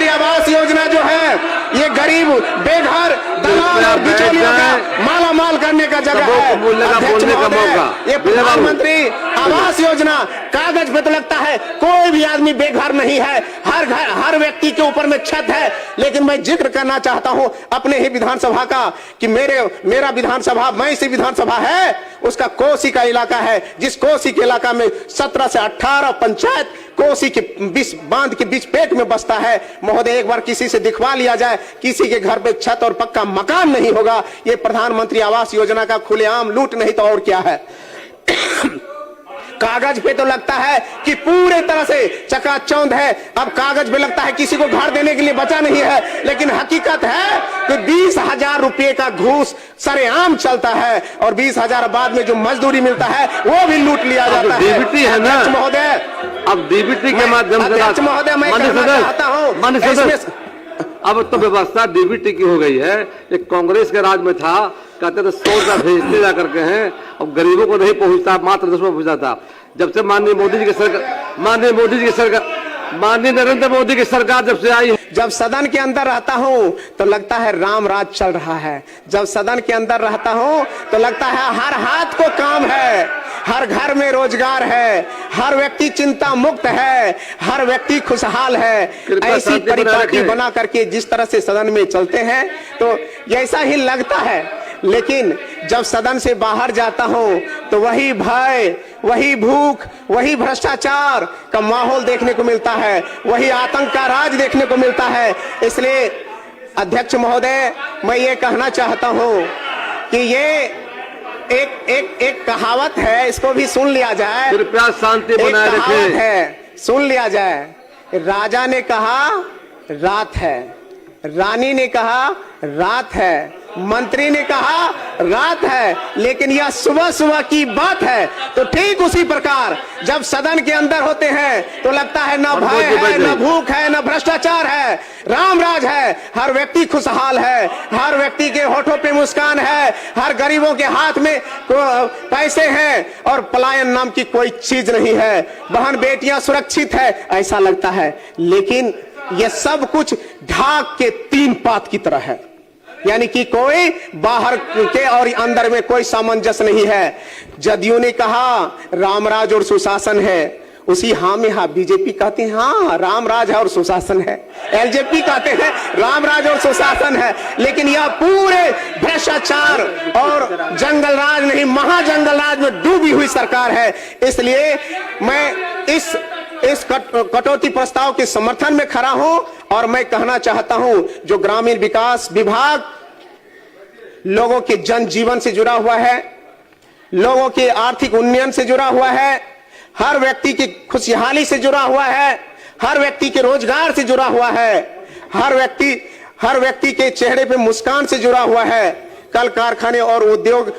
प्रधानमंत्री आवास योजना जो है ये गरीब बेघर दलाल और बिचौलियों का माला माल करने का जगह है। अध्यक्ष महोदय, ये प्रधानमंत्री आवास योजना कागज पे तो लगता है, कोई भी आदमी बेघर नहीं है, हर व्यक्ति के ऊपर में छत है। लेकिन मैं जिक्र करना चाहता हूं अपने ही विधानसभा का कि मेरा विधानसभा, मैं इसी विधानसभा है उसका कोसी का इलाका है, जिस कोसी के इलाका में 17 से 18 पंचायत कोसी के बीच बांध के बीच पेट में बसता है। महोदय, एक बार किसी से दिखवा लिया जाए, किसी के घर पे छत और पक्का मकान नहीं होगा। ये प्रधानमंत्री आवास योजना का खुलेआम लूट नहीं तो और क्या है। कागज पे तो लगता है कि पूरे तरह से चकाचौंध है, अब कागज पे लगता है किसी को घर देने के लिए बचा नहीं है, लेकिन हकीकत है कि 20,000 रुपए का घूस सरेआम चलता है और 20,000 बाद में जो मजदूरी मिलता है वो भी लूट लिया जाता है। डीबीटी है ना महोदय, अब डीबीटी के माध्यम से महोदय मैं कहना चाहता हूँ, अब तो व्यवस्था डीबीटी की हो गई है। एक कांग्रेस के राज में था, कहते थे 100 रुपया भेजते जा करके हैं, अब गरीबों को नहीं पहुंचता, मात्र 10 रुपया पहुंचता था। जब से माननीय नरेंद्र मोदी की सरकार जब से आई, जब सदन के अंदर रहता हूं तो लगता है राम राज चल रहा है। जब सदन के अंदर रहता हूं तो लगता है हर हाथ को काम है, हर घर में रोजगार है, हर व्यक्ति चिंता मुक्त है, हर व्यक्ति खुशहाल है। ऐसी परिपाटी बना करके जिस तरह से सदन में चलते हैं तो ऐसा ही लगता है। लेकिन जब सदन से बाहर जाता हूं तो वही भय, वही भूख, वही भ्रष्टाचार का माहौल देखने को मिलता है, वही आतंक का राज देखने को मिलता है। इसलिए अध्यक्ष महोदय, मैं ये कहना चाहता हूं कि ये एक कहावत है, इसको भी सुन लिया जाए। कृपया शांति बनाए रखें। है, सुन लिया जाए। राजा ने कहा रात है, रानी ने कहा रात है, मंत्री ने कहा रात है, लेकिन यह सुबह सुबह की बात है। तो ठीक उसी प्रकार जब सदन के अंदर होते हैं तो लगता है न भय है, न भूख है, न भ्रष्टाचार है, राम राज है, हर व्यक्ति खुशहाल है, हर व्यक्ति के होठों पे मुस्कान है, हर गरीबों के हाथ में पैसे हैं और पलायन नाम की कोई चीज नहीं है, बहन बेटियां सुरक्षित है, ऐसा लगता है। लेकिन यह सब कुछ ढाक के 3 पात की तरह है, यानी कि कोई बाहर के और अंदर में कोई सामंजस्य नहीं है। जदयू ने कहा रामराज और सुशासन है, उसी हाँ में हाँ बीजेपी कहते हैं हाँ रामराज है और सुशासन है, एलजेपी कहते हैं रामराज और सुशासन है। लेकिन यह पूरे भ्रष्टाचार और जंगल राज नहीं, महाजंगल राज में डूबी हुई सरकार है। इसलिए मैं इस कटौती प्रस्ताव के समर्थन में खड़ा हूं और मैं कहना चाहता हूं जो ग्रामीण विकास विभाग लोगों के जनजीवन से जुड़ा हुआ है, लोगों के आर्थिक उन्नयन से जुड़ा हुआ है, हर व्यक्ति की खुशहाली से जुड़ा हुआ है, हर व्यक्ति के रोजगार से जुड़ा हुआ है, हर व्यक्ति के चेहरे पे मुस्कान से जुड़ा हुआ है। कल कारखाने और उद्योग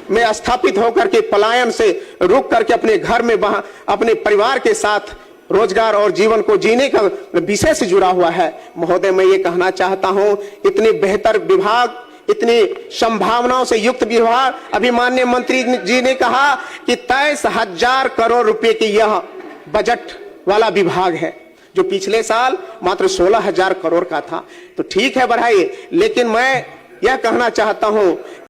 में स्थापित होकर के पलायन से रुक करके अपने घर में अपने परिवार के साथ रोजगार और जीवन को जीने का विषय से जुड़ा हुआ है। महोदय, मैं ये कहना चाहता हूं, इतने बेहतर विभाग, इतनी संभावनाओं से युक्त विभाग, अभी माननीय मंत्री जी ने कहा कि 23,000 करोड़ रुपए की यह बजट वाला विभाग है, जो पिछले साल मात्र 16,000 करोड़ का था। तो ठीक है, बढ़ाइए, लेकिन मैं यह कहना चाहता हूं